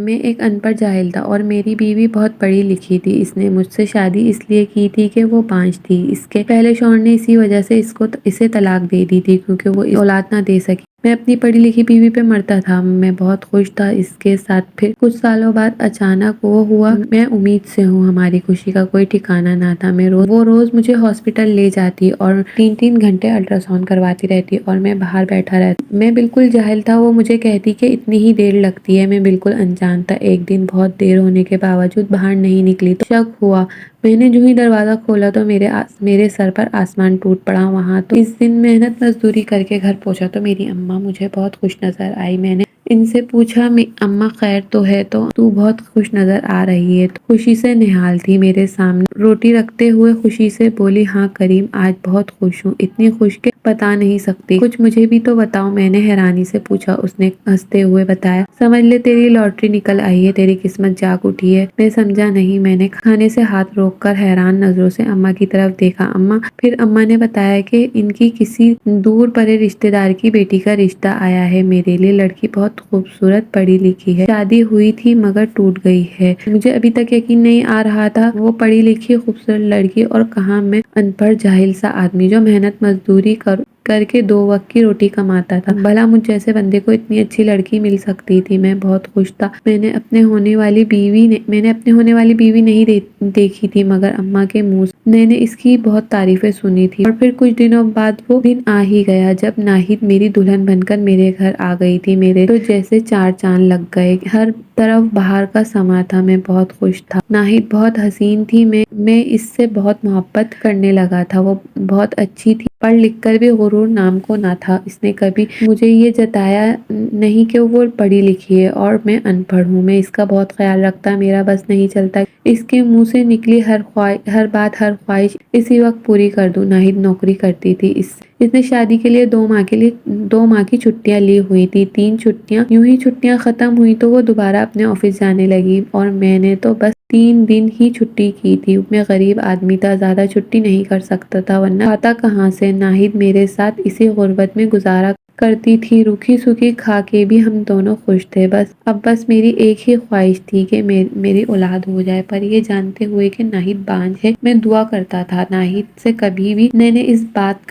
میں ایک ان پڑھ جاہل تھا اور میری بیوی بہت پڑھی لکھی تھی۔ اس نے مجھ سے شادی اس لیے کی تھی کہ وہ بانجھ تھی۔ اس کے پہلے شوہر نے اسی وجہ سے اسے طلاق دے دی تھی کیونکہ وہ اولاد نہ دے سکی۔ میں اپنی پڑھی لکھی بیوی پہ مرتا تھا۔ میں بہت خوش تھا اس کے ساتھ۔ پھر کچھ سالوں بعد اچانک وہ ہوا۔ میں امید سے ہوں، ہماری خوشی کا کوئی ٹھکانہ نہ تھا۔ وہ روز مجھے ہاسپٹل لے جاتی اور 3 گھنٹے الٹرا ساؤنڈ کرواتی رہتی اور میں باہر بیٹھا رہتا۔ میں بالکل جاہل تھا۔ وہ مجھے کہتی کہ اتنی ہی دیر لگتی ہے۔ میں بالکل انجان تھا۔ ایک دن بہت دیر ہونے کے باوجود باہر نہیں نکلی تو شک ہوا۔ میں نے جو ہی دروازہ کھولا تو میرے سر پر آسمان ٹوٹ پڑا۔ وہاں تو اس دن محنت مزدوری کر کے گھر پہنچا تو میری اماں مجھے بہت خوش نظر آئی۔ میں نے ان سے پوچھا اماں خیر تو ہے؟ تو بہت خوش نظر آ رہی ہے۔ تو خوشی سے نہال تھی میرے سامنے روٹی رکھتے ہوئے خوشی سے بولی، ہاں کریم آج بہت خوش ہوں، اتنی خوش کہ بتا نہیں سکتی۔ کچھ مجھے بھی تو بتاؤ، میں نے حیرانی سے پوچھا۔ اس نے ہنستے ہوئے بتایا، سمجھ لے تیری لاٹری نکل آئی ہے، تیری قسمت جاگ اٹھی ہے۔ میں سمجھا نہیں۔ میں نے کھانے سے ہاتھ روک کر حیران نظروں سے اماں کی طرف دیکھا۔ پھر اماں نے بتایا کہ ان کی کسی دور پرے رشتے دار کی بیٹی کا رشتہ آیا ہے میرے لیے۔ لڑکی بہت خوبصورت، پڑھی لکھی ہے، شادی ہوئی تھی مگر ٹوٹ گئی ہے۔ مجھے ابھی تک یقین نہیں آ رہا تھا، وہ پڑھی لکھی خوبصورت لڑکی اور کہاں میں ان پڑھ جاہل سا آدمی جو محنت مزدوری کر کے 2 وقت کی روٹی کماتا تھا۔ بھلا مجھ جیسے بندے کو اتنی اچھی لڑکی مل سکتی تھی۔ میں بہت خوش تھا۔ میں نے اپنے ہونے والی بیوی نہیں دیکھی تھی مگر اماں کے منہ سے میں نے اس کی بہت تعریفیں سنی تھی۔ اور پھر کچھ دنوں بعد وہ دن آ ہی گیا جب ناہید میری دلہن بن کر میرے گھر آ گئی تھی۔ میرے تو جیسے 4 چاند لگ گئے۔ ہر طرف بہار کا سما تھا۔ میں بہت خوش تھا۔ ناہید بہت حسین تھی۔ میں اس سے بہت محبت کرنے لگا تھا۔ وہ بہت اچھی تھی۔ پڑھ لکھ کر بھی غرور نام کو نہ تھا۔ اس نے کبھی مجھے یہ جتایا نہیں کہ وہ پڑھی لکھی ہے اور میں ان پڑھ ہوں۔ میں اس کا بہت خیال رکھتا۔ میرا بس نہیں چلتا اس کے منہ سے نکلی ہر بات، ہر خواہش اسی وقت پوری کر دوں۔ ناہید نوکری کرتی تھی۔ اس نے شادی کے لیے 2 ماہ کی چھٹیاں لی ہوئی تھی۔ 3 چھٹیاں یوں ہی چھٹیاں ختم ہوئی تو وہ دوبارہ اپنے آفس جانے لگی اور میں نے تو بس 3 دن ہی چھٹی کی تھی۔ میں غریب آدمی تھا، زیادہ چھٹی نہیں کر سکتا تھا ورنہ کھاتا کہاں سے۔ ناہید میرے ساتھ اسی غربت میں گزارا کرتی تھی۔ روکھی سوکھی کھا کے بھی ہم دونوں خوش تھے۔ اب بس میری ایک ہی خواہش تھی کہ میری اولاد ہو جائے، پر یہ جانتے ہوئے کہ ناہید بانجھ ہے میں دعا کرتا تھا ناہید سے کبھی بھی میں نے اس بات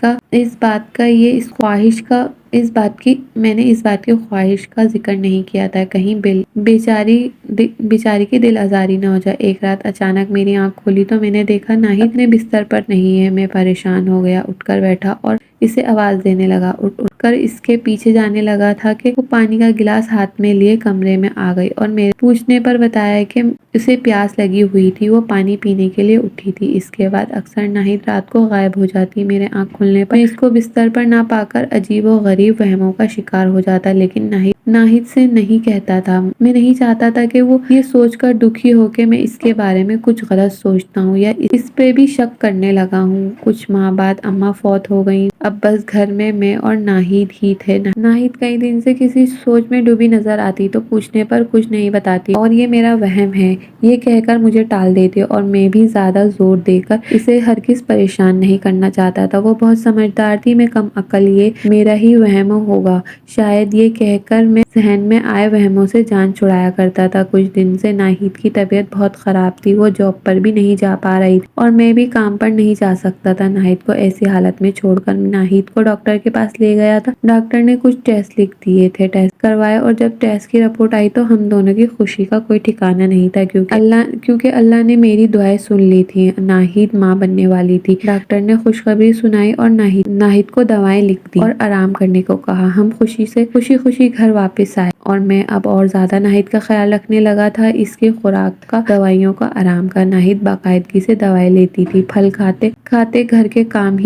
کی خواہش کا ذکر نہیں کیا تھا، کہیں بیچاری کی دل آزاری نہ ہو جائے۔ ایک رات اچانک میری آنکھ کھولی تو میں نے دیکھا ناہید اپنے بستر پر نہیں ہے۔ میں پریشان ہو گیا، اٹھ کر بیٹھا اور اسے آواز دینے لگا۔ اٹھ کر اس کے پیچھے جانے لگا تھا کہ وہ پانی کا گلاس ہاتھ میں لیے کمرے میں آ گئی اور میرے پوچھنے پر بتایا کہ اسے پیاس لگی ہوئی تھی، وہ پانی پینے کے لیے اٹھی تھی۔ اس کے بعد اکثر ناہید رات کو غائب ہو جاتی۔ میرے آنکھ کھلنے پر میں اس کو بستر پر نہ پا کر عجیب و غریب وہموں کا شکار ہو جاتا، لیکن ناہید سے نہیں کہتا تھا۔ میں نہیں چاہتا تھا کہ وہ یہ سوچ کر دکھی ہو کہ میں اس کے بارے میں کچھ غلط سوچتا ہوں یا اس پہ بھی شک کرنے لگا ہوں۔ کچھ ماہ بعد اماں فوت ہو گئیں۔ اب بس گھر میں اور ناہید ہی تھے۔ ناہید کئی دن سے کسی سوچ میں ڈوبی نظر آتی تو پوچھنے پر کچھ نہیں بتاتی اور یہ میرا وہم ہے یہ کہہ کر مجھے ٹال دیتی، اور میں بھی زیادہ زور دے کر اسے ہرگز پریشان نہیں کرنا چاہتا تھا۔ وہ بہت سمجھدار تھی، میں کم عقل، یہ میرا ہی وہم ہوگا شاید، یہ کہہ کر میں ذہن میں آئے وہموں سے جان چھڑایا کرتا تھا۔ کچھ دن سے ناہید کی طبیعت بہت خراب تھی۔ وہ جاب پر بھی نہیں جا پا رہی تھی اور میں بھی کام پر نہیں جا سکتا تھا ناہید کو ایسی حالت میں چھوڑ کر۔ ناہید کو ڈاکٹر کے پاس لے گیا تھا۔ ڈاکٹر نے کچھ ٹیسٹ لکھ دیے تھے، ٹیسٹ کروائے اور جب ٹیسٹ کی رپورٹ آئی تو ہم دونوں کی خوشی کا کوئی ٹھکانہ نہیں تھا کیونکہ اللہ نے میری دعائیں سن لی تھی۔ ناہید ماں بننے والی تھی۔ ڈاکٹر نے خوشخبری سنائی اور ناہید کو دوائیں لکھ دی اور آرام کرنے کو کہا۔ ہم خوشی گھر واپس آئے اور میں اب اور زیادہ ناہید کا خیال رکھنے لگا تھا، اس کی خوراک کا، دوائیوں کا، آرام کا۔ ناہید باقاعدگی سے دوائی لیتی تھی، پھل کھاتے گھر کے کام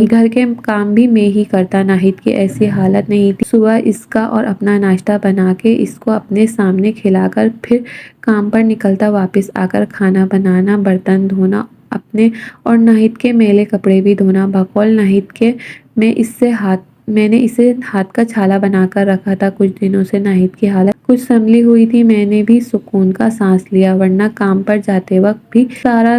بھی میں ہی کرتا۔ ناہید کی ایسی حالت نہیں تھی۔ صبح اس کا اور اپنا ناشتہ بنا کے اس کو اپنے سامنے کھلا کر پھر کام پر نکلتا، واپس آ کر کھانا بنانا، برتن دھونا، اپنے اور ناہید کے میلے کپڑے بھی دھونا۔ بقول ناہید کے میں نے اسے ہاتھ کا چھالا بنا کر رکھا تھا۔ کچھ دنوں سے ناہید کی حالت کچھ سنبھلی ہوئی تھی۔ میں نے بھی سکون کا سانس لیا، ورنہ کام پر جاتے وقت بھی سارا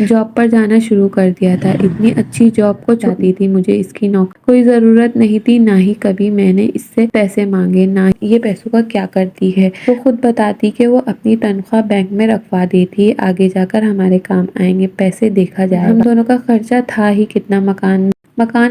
جاب پر جانا شروع کر دیا تھا۔ اتنی اچھی جاب کو چاہتی تھی، مجھے اس کی نوکری کوئی ضرورت نہیں تھی، نہ ہی کبھی میں نے اس سے پیسے مانگے، نہ یہ پیسوں کا کیا کرتی ہے۔ وہ خود بتاتی کہ وہ اپنی تنخواہ بینک میں رکھوا دیتی ہے، آگے جا کر ہمارے کام آئیں گے، پیسے دیکھا جائے گا۔ ہم دونوں کا خرچہ تھا ہی کتنا، مکان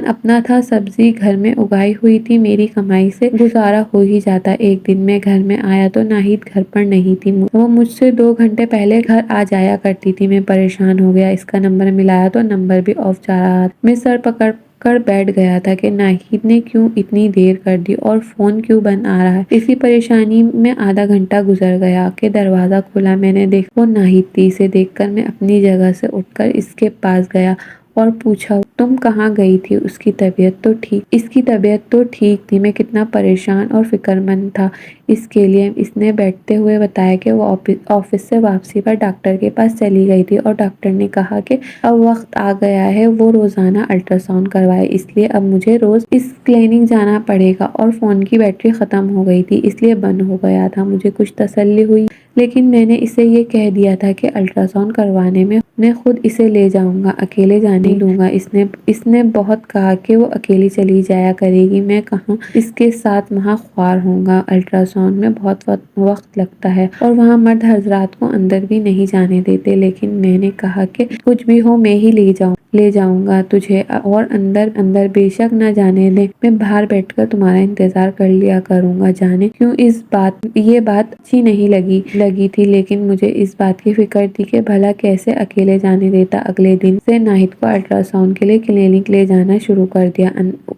اپنا تھا، سبزی گھر میں اگائی ہوئی تھی، میری کمائی سے گزارا ہو ہی جاتا۔ ایک دن میں گھر میں آیا تو ناہید گھر پر نہیں تھی۔ وہ مجھ سے 2 گھنٹے پہلے گھر آ جایا کرتی تھی۔ میں پریشان ہو گیا، اس کا نمبر ملایا تو نمبر بھی آف جا رہا تھا۔ میں سر پکڑ کر بیٹھ گیا تھا کہ ناہید نے کیوں اتنی دیر کر دی اور فون کیوں بند آ رہا ہے۔ اسی پریشانی میں آدھا گھنٹہ گزر گیا کہ دروازہ کھلا، میں نے دیکھا وہ ناہید تھی۔ اسے دیکھ کر میں اپنی جگہ سے اٹھ کر اس کے پاس گیا اور پوچھا تم کہاں گئی تھی؟ اس کی طبیعت تو ٹھیک تھی، میں کتنا پریشان اور فکر مند تھا اس کے لیے۔ اس نے بیٹھتے ہوئے بتایا کہ وہ آفس سے واپسی پر ڈاکٹر کے پاس چلی گئی تھی اور ڈاکٹر نے کہا کہ اب وقت آ گیا ہے وہ روزانہ الٹرا ساؤنڈ کروائے، اس لیے اب مجھے روز اس کلینک جانا پڑے گا، اور فون کی بیٹری ختم ہو گئی تھی اس لیے بند ہو گیا تھا۔ مجھے کچھ تسلی ہوئی، لیکن میں نے اسے یہ کہہ دیا تھا کہ الٹرا ساؤنڈ کروانے میں خود اسے لے جاؤں گا، اکیلے جانے دوں گا۔ اس نے بہت کہا کہ وہ اکیلی چلی جایا کرے گی، میں کہاں اس کے ساتھ وہاں خوار ہوں گا، الٹرا ساؤنڈ میں بہت وقت لگتا ہے اور وہاں مرد حضرات کو اندر بھی نہیں جانے دیتے۔ لیکن میں نے کہا کہ کچھ بھی ہو میں ہی لے جاؤں گا تجھے، اور اندر بے شک نہ جانے دیں، میں باہر بیٹھ کر تمہارا انتظار کر لیا کروں گا۔ جانے کیوں یہ بات اچھی نہیں لگی تھی، لیکن مجھے اس بات کی فکر تھی کہ بھلا کیسے اکیلے جانے دیتا۔ اگلے دن سے ناہید کو الٹرا ساؤنڈ کے لیے کلینک لے جانا شروع کر دیا۔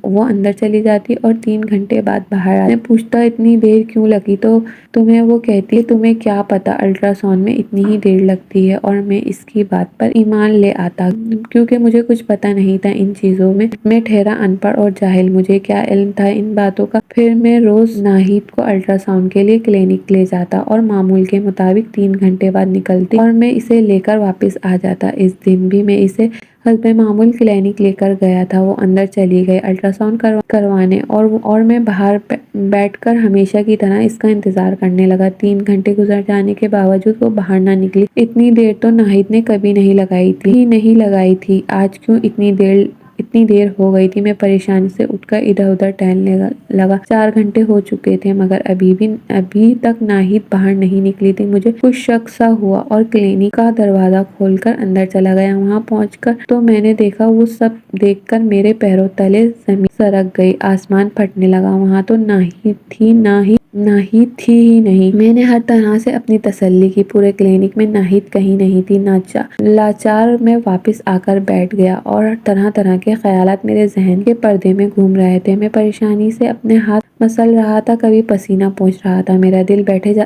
وہ اندر چلی جاتی اور 3 گھنٹے بعد باہر آتی۔ میں پوچھتا اتنی دیر کیوں لگی تو تمہیں؟ وہ کہتی تمہیں کیا پتا، الٹرا ساؤنڈ میں اتنی ہی دیر لگتی ہے، اور میں اس کی بات پر ایمان لے آتا کیونکہ مجھے کچھ پتا نہیں تھا ان چیزوں میں، میں ٹھہرا ان پڑھ اور جاہل، مجھے کیا علم تھا ان باتوں کا۔ پھر میں روز ناہید کو الٹرا ساؤنڈ کے لیے کلینک لے جاتا اور معمول کے مطابق 3 گھنٹے بعد نکلتی اور میں اسے لے کر واپس آ جاتا۔ اس دن بھی میں اسے حسب معمول کلینک لے کر گیا تھا۔ وہ اندر چلی گئی الٹرا ساؤنڈ کروانے، اور میں باہر بیٹھ کر ہمیشہ کی طرح اس کا انتظار کرنے لگا۔ 3 گھنٹے گزر جانے کے باوجود وہ باہر نہ نکلی۔ اتنی دیر تو ناہید نے کبھی نہیں لگائی تھی، آج کیوں اتنی دیر ہو گئی تھی؟ میں پریشانی سے اٹھ کر ادھر ادھر ٹہلنے لگا۔ 4 گھنٹے ہو چکے تھے مگر ابھی تک ناہید باہر نہیں نکلی تھی۔ مجھے کچھ شک سا ہوا اور کلینک کا دروازہ کھول کر اندر چلا گیا۔ وہاں پہنچ کر تو میں نے دیکھا، وہ سب دیکھ کر میرے پیروں تلے زمین سرک گئی، آسمان پھٹنے لگا۔ وہاں تو ناہید تھی ہی نہیں۔ میں نے ہر طرح سے اپنی تسلی کی، پورے کلینک میں ناہید کہیں نہیں تھی۔ لاچار میں واپس آ کر بیٹھ گیا اور طرح طرح کے خیالات میرے ذہن کے پردے میں گھوم رہے تھے۔ میں پریشانی سے اپنے ہاتھ مسل رہا تھا، کبھی پسینہ پہنچ رہا تھا، میرا دل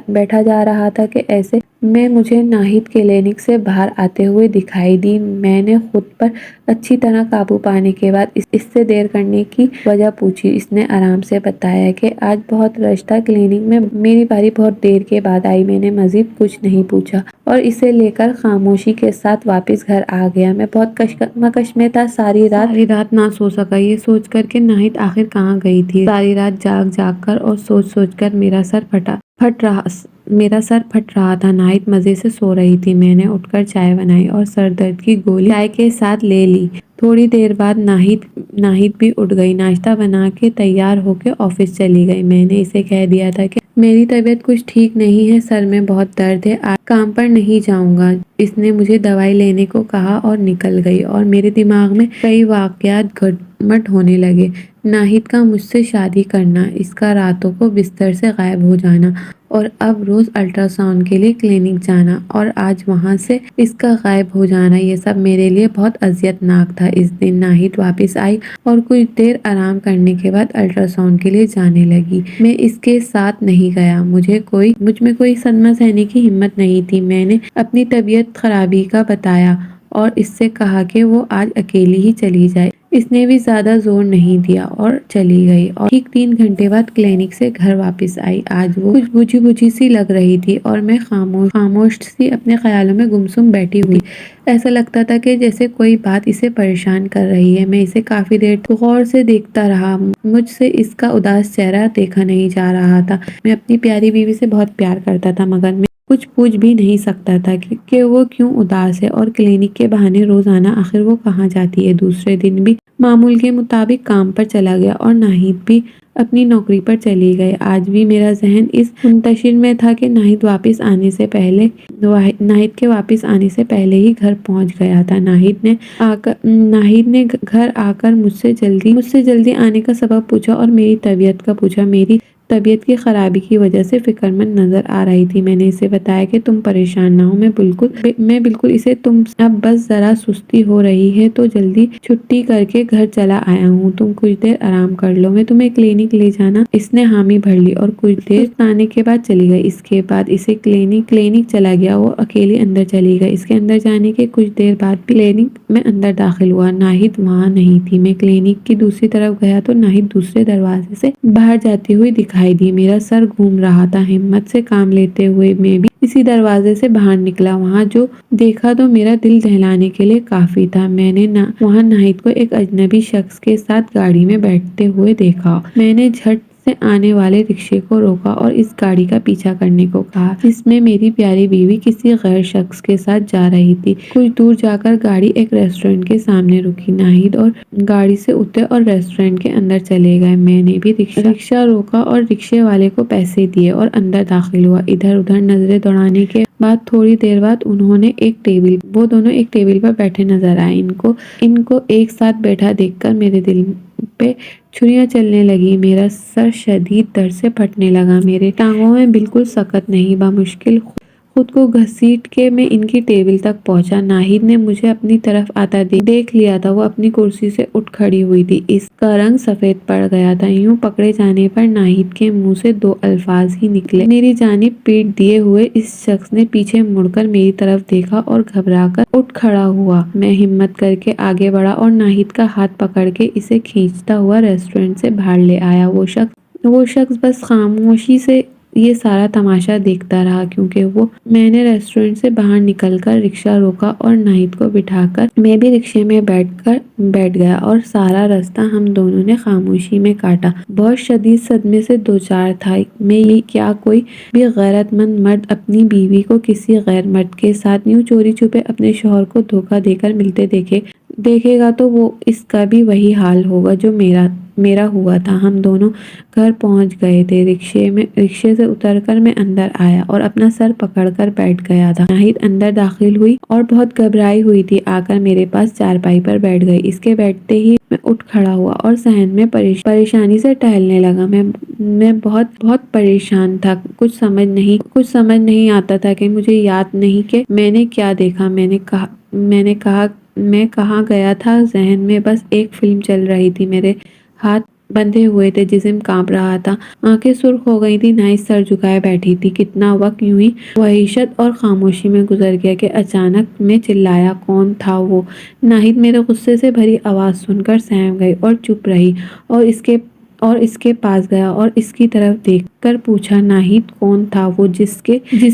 بیٹھا جا رہا تھا کہ ایسے میں مجھے ناہید کلینک سے باہر آتے ہوئے دکھائی دی۔ میں نے خود پر اچھی طرح قابو پانے کے بعد اس سے دیر کرنے کی وجہ پوچھی۔ اس نے آرام سے بتایا کہ آج بہت رش تھا کلینک میں، میری باری بہت دیر کے بعد آئی۔ میں نے مزید کچھ نہیں پوچھا اور اسے لے کر خاموشی کے ساتھ واپس گھر آ گیا۔ میں بہت کشمکش میں تھا، ساری رات نہ سو سکا، یہ سوچ کر کہ ناہید آخر کہاں گئی تھی۔ ساری رات جاگ کر اور سوچ کر میرا سر پھٹ رہا تھا۔ ناہید مزے سے سو رہی تھی۔ میں نے اٹھ کر چائے بنائی اور سر درد کی گولی چائے کے ساتھ لے لی۔ تھوڑی دیر بعد ناہید بھی اٹھ گئی، ناشتہ بنا کے تیار ہو کے آفس چلی گئی۔ میں نے اسے کہہ دیا تھا کہ میری طبیعت کچھ ٹھیک نہیں ہے، سر میں بہت درد ہے، آج کام پر نہیں جاؤں گا۔ اس نے مجھے دوائی لینے کو کہا اور نکل گئی، اور میرے دماغ میں کئی واقعات گھٹ ہونے لگے۔ ناہید کا مجھ سے شادی کرنا، اس کا راتوں کو بستر سے غائب ہو جانا، اور اب روز الٹرا ساؤنڈ کے لیے کلینک جانا، اور آج وہاں سے اس کا غائب ہو جانا، یہ سب میرے لیے بہت اذیت ناک تھا۔ اس دن ناہید واپس آئی اور کچھ دیر آرام کرنے کے بعد الٹرا ساؤنڈ کے لیے جانے لگی۔ میں اس کے ساتھ نہیں گیا، مجھ میں کوئی صدمہ سہنے کی ہمت نہیں تھی۔ میں نے اپنی طبیعت خرابی کا بتایا اور اس سے کہا کہ وہ آج اکیلی ہی چلی جائے۔ اس نے بھی زیادہ زور نہیں دیا اور چلی گئی، اور ٹھیک 3 گھنٹے بعد کلینک سے گھر واپس آئی۔ آج وہ کچھ بجھی سی لگ رہی تھی اور میں خاموش سی اپنے خیالوں میں گمسم بیٹھی ہوئی تھی۔ ایسا لگتا تھا کہ جیسے کوئی بات اسے پریشان کر رہی ہے۔ میں اسے کافی دیر غور سے دیکھتا رہا، مجھ سے اس کا اداس چہرہ دیکھا نہیں جا رہا تھا۔ میں اپنی پیاری بیوی سے بہت پیار کرتا تھا، مگر میں کچھ پوچھ بھی نہیں سکتا تھا کہ وہ کیوں اداس ہے اور کلینک کے بہانے روزانہ آخر وہ کہاں جاتی ہے۔ دوسرے دن بھی معمول کے مطابق کام پر چلا گیا اور ناہید بھی اپنی نوکری پر چلی گئی۔ آج بھی میرا ذہن اس منتشر میں تھا کہ ناہید کے واپس آنے سے پہلے ہی گھر پہنچ گیا تھا۔ ناہید نے گھر آ کر مجھ سے جلدی آنے کا سبب پوچھا اور میری طبیعت کا پوچھا۔ میری طبیعت کی خرابی کی وجہ سے فکر مند نظر آ رہی تھی۔ میں نے اسے بتایا کہ تم پریشان نہ ہو، میں بالکل اسے تم اب بس ذرا سستی ہو رہی ہے تو جلدی چھٹی کر کے گھر چلا آیا ہوں، تم کچھ دیر آرام کر لو، میں تمہیں کلینک لے جانا۔ اس نے حامی بھر لی اور کچھ دیر آنے کے بعد چلی گئی۔ اس کے بعد اسے کلینک چلا گیا، وہ اکیلی اندر چلی گئی۔ اس کے اندر جانے کے کچھ دیر بعد بھی کلینک میں اندر داخل ہوا، ناہید وہاں نہیں تھی۔ میں کلینک کی دوسری طرف گیا تو ناہید دوسرے دروازے سے باہر جاتی ہوئی دکھائی دی۔ میرا سر گھوم رہا تھا، ہمت سے کام لیتے ہوئے میں بھی اسی دروازے سے باہر نکلا۔ وہاں جو دیکھا تو میرا دل دہلانے کے لیے کافی تھا۔ میں نے وہاں ناہید کو ایک اجنبی شخص کے ساتھ گاڑی میں بیٹھتے ہوئے دیکھا۔ میں نے جھٹ سے آنے والے رکشے کو روکا اور اس گاڑی کا پیچھا کرنے کو کہا جس میں میری پیاری بیوی کسی غیر شخص کے ساتھ جا رہی تھی۔ کچھ دور جا کر گاڑی ایک ریسٹورینٹ کے سامنے رکی، ناہید اور گاڑی سے اترے اور ریسٹورینٹ کے اندر چلے گئے۔ میں نے بھی رکشہ روکا اور رکشے والے کو پیسے دیے اور اندر داخل ہوا۔ ادھر ادھر نظریں دوڑانے کے بعد تھوڑی دیر بعد وہ دونوں ایک ٹیبل پر بیٹھے نظر آئے۔ ان کو ایک ساتھ بیٹھا دیکھ کر میرے دل پہ چھریاں چلنے لگی، میرا سر شدید درد سے پھٹنے لگا، میرے ٹانگوں میں بالکل سکت نہیں، بمشکل خود کو گھسیٹ کے میں ان کی ٹیبل تک پہنچا۔ ناہید نے مجھے اپنی طرف آتا دیکھ لیا تھا، وہ اپنی کرسی سے اٹھ کھڑی ہوئی تھی، اس کا رنگ سفید پڑ گیا تھا۔ یوں پکڑے جانے پر ناہید کے منہ سے 2 الفاظ ہی نکلے۔ میری جانب پیٹھ دیے ہوئے اس شخص نے پیچھے مڑ کر میری طرف دیکھا اور گھبرا کر اٹھ کھڑا ہوا۔ میں ہمت کر کے آگے بڑھا اور ناہید کا ہاتھ پکڑ کے اسے کھینچتا ہوا ریسٹورینٹ سے باہر لے آیا۔ وہ شخص بس خاموشی سے یہ سارا تماشا دیکھتا رہا کیونکہ میں نے ریسٹورینٹ سے باہر نکل کر رکشہ روکا اور ناہید کو بٹھا کر میں بھی رکشے میں بیٹھ گیا اور سارا راستہ ہم دونوں نے خاموشی میں کاٹا۔ بہت شدید صدمے سے دوچار تھا میں یہ کیا کوئی بھی غیرت مند مرد اپنی بیوی کو کسی غیر مرد کے ساتھ یوں چوری چھپے اپنے شوہر کو دھوکہ دے کر ملتے دیکھے گا تو وہ اس کا بھی وہی حال ہوگا جو میرا ہوا تھا۔ ہم دونوں گھر پہنچ گئے تھے۔ رکشے سے اتر کر میں اندر آیا اور اپنا سر پکڑ کر بیٹھ گیا تھا۔ ناہید اندر داخل ہوئی اور بہت گھبرائی ہوئی تھی، آ کر میرے پاس چارپائی پر بیٹھ گئی۔ اس کے بیٹھتے ہی میں اٹھ کھڑا ہوا اور صحن میں پریشانی سے ٹہلنے لگا۔ میں بہت پریشان تھا، کچھ سمجھ نہیں آتا تھا کہ مجھے یاد نہیں کہ میں نے کیا دیکھا، میں کہاں گیا تھا۔ ذہن میں بس ایک فلم چل رہی تھی، میرے ہاتھ بندھے ہوئے تھے، جسم کانپ رہا تھا، آنکھیں سرخ ہو گئی تھی، ناہید سر جھکائے بیٹھی تھی۔ کتنا وقت یوں ہی وحشت اور خاموشی میں گزر گیا کہ اچانک میں چلایا، کون تھا وہ؟ ناہید میرے غصے سے بھری آواز سن کر سہم گئی اور چپ رہی اور اس کے پاس گیا اور اس کی طرف دیکھ کر پوچھا، ناہید کون تھا وہ جس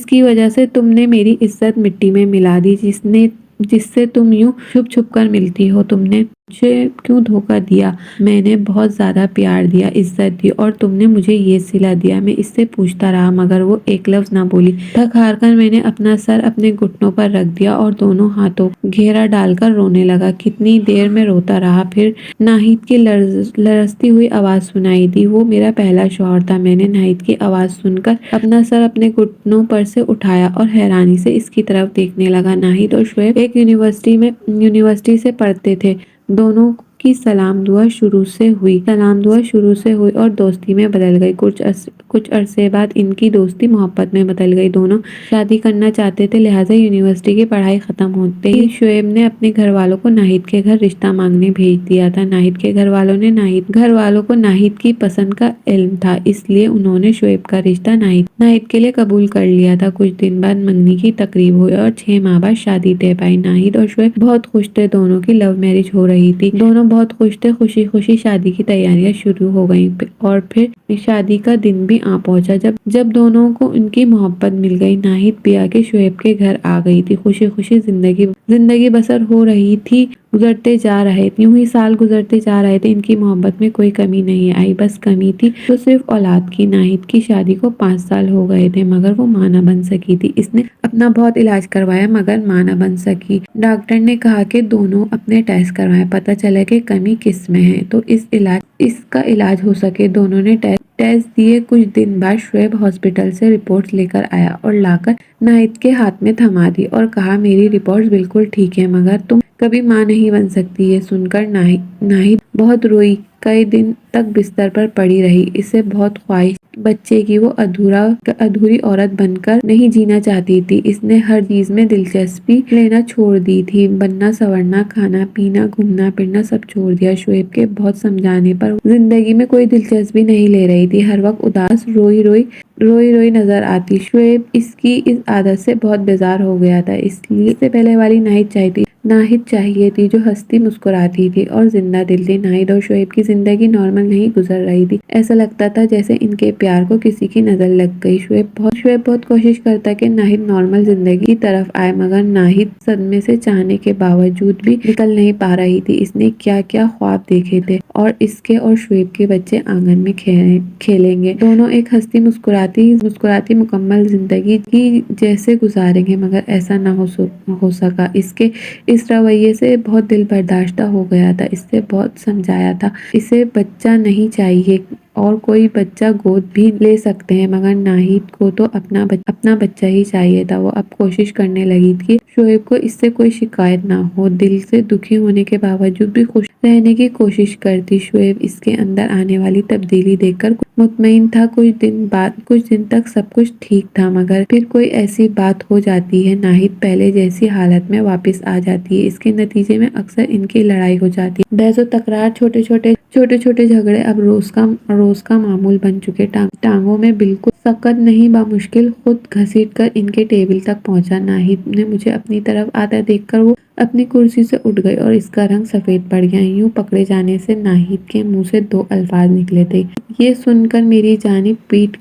کی وجہ سے تم نے میری عزت مٹی میں ملا دی، جس سے تم یوں چھپ کر ملتی ہو؟ تم نے مجھے کیوں دھوکہ دیا؟ میں نے بہت زیادہ پیار دیا، عزت دی اور تم نے مجھے یہ صلہ دیا۔ میں اس سے پوچھتا رہا مگر وہ ایک لفظ نہ بولی۔ تھک ہار کر میں نے اپنا سر اپنے گھٹنوں پر رکھ دیا اور دونوں ہاتھوں گھیرا ڈال کر رونے لگا۔ کتنی دیر میں روتا رہا، پھر ناہید کی لرزتی ہوئی آواز سنائی دی۔ وہ میرا پہلا شوہر تھا۔ میں نے ناہید کی آواز سن کر اپنا سر اپنے گھٹنوں پر سے اٹھایا اور حیرانی سے اس کی طرف دیکھنے لگا۔ ناہید اور شعیب ایک یونیورسٹی سے پڑھتے تھے، دونوں کی سلام دعا شروع سے ہوئی اور دوستی میں بدل گئی۔ کچھ عرصے بعد ان کی دوستی محبت میں بدل گئی۔ دونوں شادی کرنا چاہتے تھے، لہٰذا یونیورسٹی کی پڑھائی ختم ہوتے ہی شعیب نے اپنے گھر والوں کو ناہید کے گھر رشتہ مانگنے بھیج دیا تھا۔ ناہید کے گھر والوں کو ناہید کی پسند کا علم تھا، اس لیے انہوں نے شعیب کا رشتہ ناہید کے لیے قبول کر لیا تھا۔ کچھ دن بعد منگنی کی تقریب ہوئی اور 6 ماہ بعد شادی طے پائی۔ ناہید اور شعیب بہت خوش تھے، دونوں کی لو میرج ہو رہی تھی، دونوں بہت خوش تھے۔ خوشی خوشی شادی کی تیاریاں شروع ہو گئیں اور پھر شادی کا دن بھی آ پہنچا۔ جب دونوں کو ان کی محبت مل گئی، ناہید بھی آ کے شعیب کے گھر آ گئی تھی۔ خوشی خوشی زندگی بسر ہو رہی تھی۔ یوں ہی سال گزرتے جا رہے تھے۔ ان کی محبت میں کوئی کمی نہیں آئی، بس کمی تھی تو صرف اولاد کی۔ ناہید کی شادی کو 5 سال ہو گئے تھے مگر وہ ماں نہ بن سکی تھی۔ اس نے اپنا بہت علاج کروایا مگر ماں نہ بن سکی۔ ڈاکٹر نے کہا کہ دونوں اپنے ٹیسٹ کروائیں، پتہ چلا کہ کمی کس میں ہے تو اس کا علاج ہو سکے۔ دونوں نے ٹیسٹ دیے۔ کچھ دن بعد شعیب ہاسپٹل سے رپورٹس لے کر آیا اور لا کر ناہید کے ہاتھ میں تھما دی اور کہا میری رپورٹس بالکل ٹھیک ہیں مگر تم کبھی ماں نہیں بن سکتی۔ یہ سن کر ناہید بہت روئی، کئی دن تک بستر پر پڑی رہی۔ اسے بہت خواہش بچے کی، وہ ادھوری عورت بن کر نہیں جینا چاہتی تھی۔ اس نے ہر چیز میں دلچسپی لینا چھوڑ دی تھی، بننا سنورنا، کھانا پینا، گھومنا پھرنا سب چھوڑ دیا۔ شعیب کے بہت سمجھانے پر زندگی میں کوئی دلچسپی نہیں لے رہی تھی، ہر وقت اداس روئی روئی نظر آتی۔ شعیب اس کی اس عادت سے بہت بیزار ہو گیا تھا، اس سے پہلے والی ناہید چاہیے تھی جو ہنستی مسکراتی تھی اور زندہ دل تھی۔ ناہید اور شعیب کی زندگی نارمل نہیں گزر رہی تھی، ایسا لگتا تھا جیسے ان کے پیار کو کسی کی نظر لگ گئی۔ شعیب بہت کوشش کرتا کہ ناہید نارمل زندگی کی طرف آئے مگر ناہید صدمے سے چاہنے کے باوجود بھی نکل نہیں پا رہی تھی۔ اس نے کیا کیا خواب دیکھے تھے اور اس کے اور شعیب کے بچے آنگن میں کھیلیں گے، دونوں ایک ہنستی مسکراتی مکمل زندگی کی جیسے گزاریں گے مگر ایسا نہ ہو سکا۔ اس کے اس رویے سے بہت دل برداشتہ ہو گیا تھا۔ اس سے بہت سمجھایا تھا اسے بچہ نہیں چاہیے اور کوئی بچہ گود بھی لے سکتے ہیں مگر ناہید کو تو اپنا بچہ ہی چاہیے تھا۔ وہ اب کوشش کرنے لگی کہ شعیب کو اس سے کوئی شکایت نہ ہو، دل سے دکھی ہونے کے باوجود بھی خوش رہنے کی کوشش کرتی۔ شعیب اس کے اندر آنے والی تبدیلی دیکھ کر مطمئن تھا۔ کچھ دن تک سب کچھ ٹھیک تھا مگر پھر کوئی ایسی بات ہو جاتی ہے، ناہید پہلے جیسی حالت میں واپس آ جاتی ہے۔ اس کے نتیجے میں اکثر ان کی لڑائی ہو جاتی ہے، بحث و تکرار، چھوٹے چھوٹے جھگڑے اب روز کا معمول بن چکے۔ ٹانگوں میں بالکل سکت نہیں، بامشکل خود گھسیٹ کر ان کے ٹیبل تک پہنچا۔ ناہید نے مجھے اپنی طرف آتا دیکھ کر وہ اپنی کرسی سے اٹھ گئی اور اس کا رنگ سفید پڑ گیا۔ یوں پکڑے جانے سے ناہید کے منہ سے 2 الفاظ نکلے تھے، یہ سن کر میری جانب پیٹ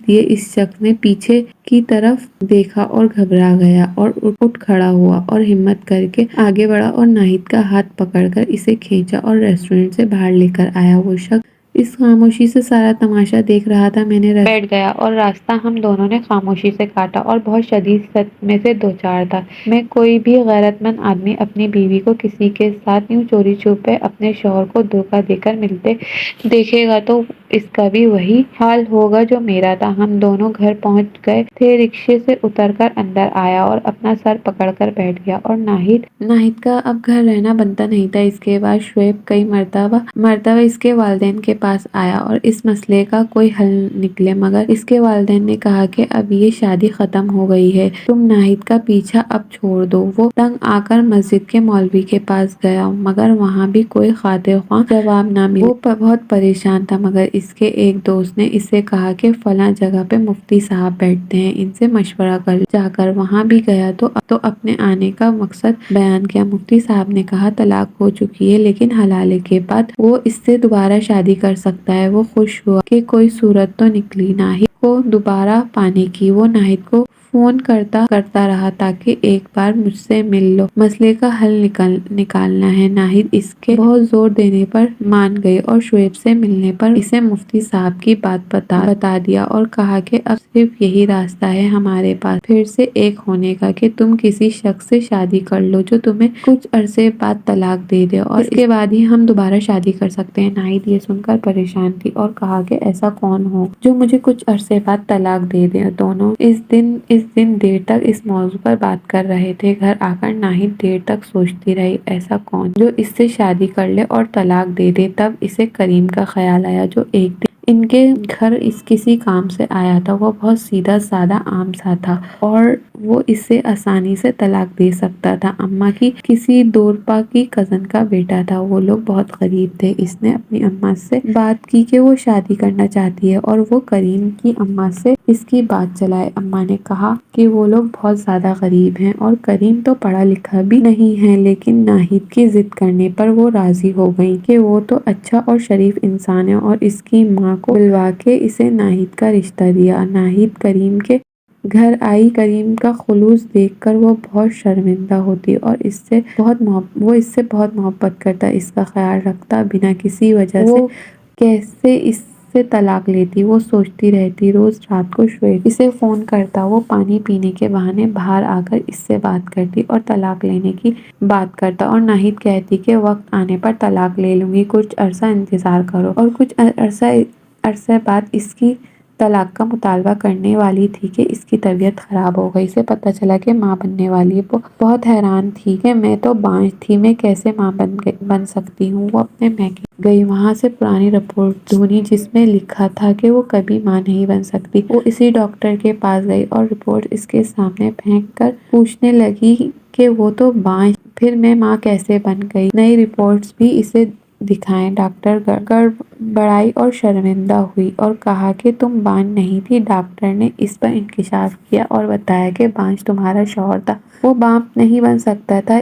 دیے۔ اس شخص نے پیچھے کی طرف دیکھا اور گھبرا گیا اور اٹھ کھڑا ہوا اور ہمت کر کے آگے بڑھا اور ناہید کا ہاتھ پکڑ کر اسے کھینچا اور ریسٹورنٹ سے باہر لے کر آیا۔ وہ شخص اس خاموشی سے سارا تماشا دیکھ رہا تھا۔ میں نے بیٹھ گیا اور راستہ ہم دونوں نے خاموشی سے کاٹا اور بہت شدید صدمے سے دوچار تھا۔ میں کوئی بھی غیرت مند آدمی اپنی بیوی کو کسی کے ساتھ یوں چوری چھپے اپنے شوہر کو دھوکہ دے کر ملتے دیکھے گا تو اس کا بھی وہی حال ہوگا جو میرا تھا۔ ہم دونوں گھر پہنچ گئے تھے، رکشے سے اتر کر اندر آیا اور اپنا سر پکڑ کر بیٹھ گیا اور ناہید کا اب گھر رہنا بنتا نہیں تھا۔ اس کے بعد شعیب کئی مرتبہ اس کے والدین کے پاس آیا اور اس مسئلے کا کوئی حل نکلے مگر اس کے والدین نے کہا کہ اب یہ شادی ختم ہو گئی ہے، تم ناہید کا پیچھا اب چھوڑ دو۔ وہ تنگ آ کر مسجد کے مولوی کے پاس گیا مگر وہاں بھی کوئی خاطر خواہ جواب نہ ملا۔ وہ بہت پریشان تھا مگر اس کے ایک دوست نے اسے کہا کہ فلاں جگہ پہ مفتی صاحب بیٹھتے ہیں، ان سے مشورہ کر۔ جا کر وہاں بھی گیا تو اپنے آنے کا مقصد بیان کیا۔ مفتی صاحب نے کہا طلاق ہو چکی ہے لیکن حلالے کے بعد وہ اس سے دوبارہ شادی کر سکتا ہے۔ وہ خوش ہوا کہ کوئی صورت تو نکلی ناہید کو دوبارہ پانے کی۔ وہ ناہید کو فون کرتا رہا تاکہ ایک بار مجھ سے مل لو، مسئلے کا حل نکالنا ہے۔ ناہید اس کے بہت زور دینے پر مان گئی اور شعیب سے ملنے پر اسے مفتی صاحب کی بات بتا دیا اور کہا کہ اب صرف یہی راستہ ہے ہمارے پاس پھر سے ایک ہونے کا کہ تم کسی شخص سے شادی کر لو جو تمہیں کچھ عرصے بعد طلاق دے دے اور اس کے بعد ہی ہم دوبارہ شادی کر سکتے ہیں۔ ناہید یہ سن کر پریشان تھی اور کہا کہ ایسا کون ہو جو مجھے کچھ عرصے بعد طلاق دے دے۔ دونوں اس دن دیر تک اس موضوع پر بات کر رہے تھے۔ گھر آ کر ناہید دیر تک سوچتی رہی، ایسا کون جو اس سے شادی کر لے اور طلاق دے دے۔ تب اسے کریم کا خیال آیا جو ایک ان کے گھر اس کسی کام سے آیا تھا، وہ بہت سیدھا سادہ عام سا تھا اور وہ اسے آسانی سے طلاق دے سکتا تھا۔ اماں کی کسی دورپا کی کزن کا بیٹا تھا، وہ لوگ بہت غریب تھے۔ اس نے اپنی اماں سے بات کی کہ وہ شادی کرنا چاہتی ہے اور وہ کریم کی اماں سے اس کی بات چلائے۔ اماں نے کہا کہ وہ لوگ بہت زیادہ غریب ہیں اور کریم تو پڑھا لکھا بھی نہیں ہے، لیکن ناہید کی ضد کرنے پر وہ راضی ہو گئیں کہ وہ تو اچھا اور شریف انسان ہے، اور اس کی ماں کو بلوا کے اسے ناہید کا رشتہ دیا۔ ناہید کریم کے گھر آئی۔ کریم کا خلوص دیکھ کر وہ بہت شرمندہ ہوتی اور اس سے بہت محبت کرتا، اس کا خیال رکھتا، بنا کسی وجہ سے وہ کیسے اس سے طلاق لیتی وہ سوچتی رہتی۔ روز رات کو شعیب اسے فون کرتا، وہ پانی پینے کے بہانے باہر آ کر اس سے بات کرتی اور طلاق لینے کی بات کرتا، اور ناہید کہتی کہ وقت آنے پر طلاق لے لوں گی، کچھ عرصہ انتظار کرو، اور کچھ عرصے بعد اس کی طلاق کا مطالبہ کرنے والی تھی کہ اس کی طبیعت خراب ہو گئی۔ اسے پتہ چلا کہ ماں بننے والی ہے۔ وہ بہت حیران تھی کہ میں تو بانجھ تھی، میں کیسے ماں بن سکتی ہوں۔ وہ اپنے میکے گئی، وہاں سے پرانی رپورٹ ڈھونڈی جس میں لکھا تھا کہ وہ کبھی ماں نہیں بن سکتی۔ وہ اسی ڈاکٹر کے پاس گئی اور رپورٹ اس کے سامنے پھینک کر پوچھنے لگی کہ وہ تو بانجھ تھی، پھر میں ماں کیسے بن گئی؟ نئی رپورٹس بھی اسے دکھائیں۔ ڈاکٹر گڑبڑائی اور شرمندہ ہوئی اور کہا کہ تم بانجھ نہیں تھی۔ ڈاکٹر نے اس پر انکشاف کیا اور بتایا کہ بانجھ تمہارا شوہر تھا، وہ باپ نہیں بن سکتا تھا،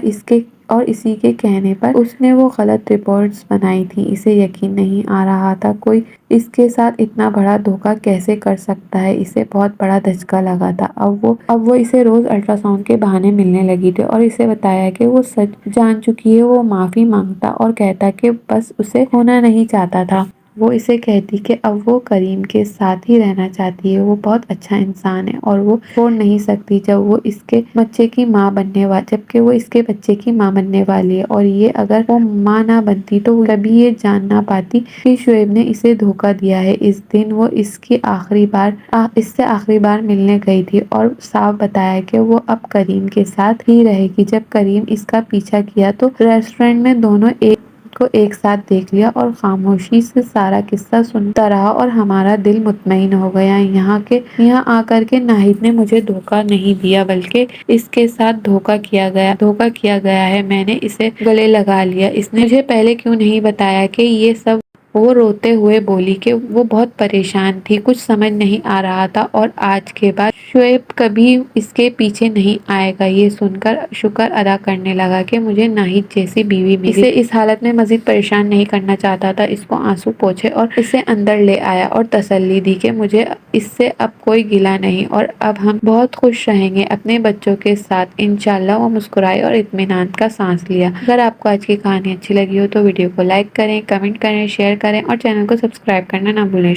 اسی کے کہنے پر اس نے وہ غلط رپورٹس بنائی تھیں۔ اسے یقین نہیں آ رہا تھا کوئی اس کے ساتھ اتنا بڑا دھوکہ کیسے کر سکتا ہے۔ اسے بہت بڑا دھچکا لگا تھا۔ اب وہ اسے روز الٹرا ساؤنڈ کے بہانے ملنے لگی تھی اور اسے بتایا کہ وہ سچ جان چکی ہے۔ وہ معافی مانگتا اور کہتا کہ بس اسے ہونا نہیں چاہتا تھا۔ وہ اسے کہتی کہ اب وہ کریم کے ساتھ ہی رہنا چاہتی ہے، وہ بہت اچھا انسان ہے اور وہ چھوڑ نہیں سکتی جبکہ وہ اس کے بچے کی ماں بننے والی ہے، اور یہ اگر وہ ماں نہ بنتی تو وہ کبھی یہ جان نہ پاتی کہ شعیب نے اسے دھوکہ دیا ہے۔ اس دن وہ اس سے آخری بار ملنے گئی تھی اور صاف بتایا کہ وہ اب کریم کے ساتھ ہی رہے گی۔ جب کریم اس کا پیچھا کیا تو ریسٹورنٹ میں دونوں کو ایک ساتھ دیکھ لیا اور خاموشی سے سارا قصہ سنتا رہا، اور ہمارا دل مطمئن ہو گیا۔ یہاں آ کر کے ناہید نے مجھے دھوکہ نہیں دیا بلکہ اس کے ساتھ دھوکہ کیا گیا ہے۔ میں نے اسے گلے لگا لیا، اس نے مجھے پہلے کیوں نہیں بتایا کہ یہ سب؟ وہ روتے ہوئے بولی کہ وہ بہت پریشان تھی، کچھ سمجھ نہیں آ رہا تھا، اور آج کے بعد شعیب کبھی اس کے پیچھے نہیں آئے گا۔ یہ سن کر شکر ادا کرنے لگا کہ مجھے ناہید جیسی بیوی ملی۔ اسے اس حالت میں مزید پریشان نہیں کرنا چاہتا تھا۔ اس کو آنسو پوچھے اور اسے اندر لے آیا اور تسلی دی کہ مجھے اس سے اب کوئی گلہ نہیں، اور اب ہم بہت خوش رہیں گے اپنے بچوں کے ساتھ انشاءاللہ۔ وہ مسکرائی اور اطمینان کا سانس لیا۔ اگر آپ کو آج کی کہانی اچھی لگی ہو تو ویڈیو کو لائک کریں، کمنٹ کریں، شیئر کریں اور چینل کو سبسکرائب کرنا نہ بھولیں۔